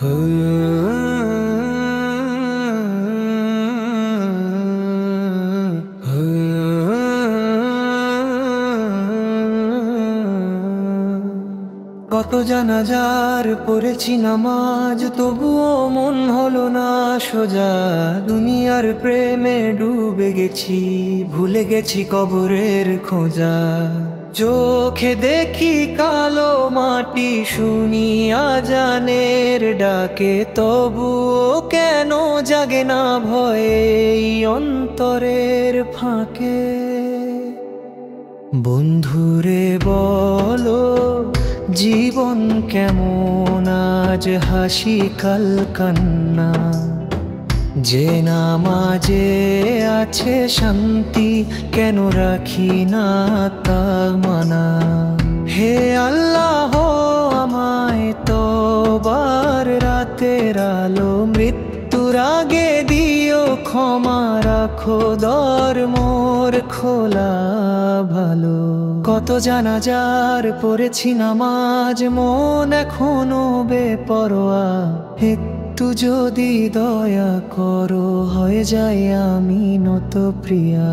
কত জানাজার পড়েছি নামাজ, তবুও মন হলো না সোজা। দুনিয়ার প্রেমে ডুবে গেছি, ভুলে গেছি কবরের খোঁজা। চোখে দেখি কালো মাটি, শুনি আজানের ডাকে, তবুও কেন জাগে না ভয়ে এই অন্তরের ফাঁকে। বন্ধুরে বলো জীবন কেমন, আজ হাসি কাল কান্না। যে নামাজে আছে শান্তি, কেন রাখি না তা মানা। হে আল্লাহ আমায় তওবার রাতের আলো, মৃত্যুর আগে দিও ক্ষমা, রাখো দর মোর খোলা ভালো। কত জানাজার পড়েছি নামাজ, মন এখনো বেপরোয়া। একটু যদি দয়া করো, হয়ে যায় আমি নত প্রিয়া।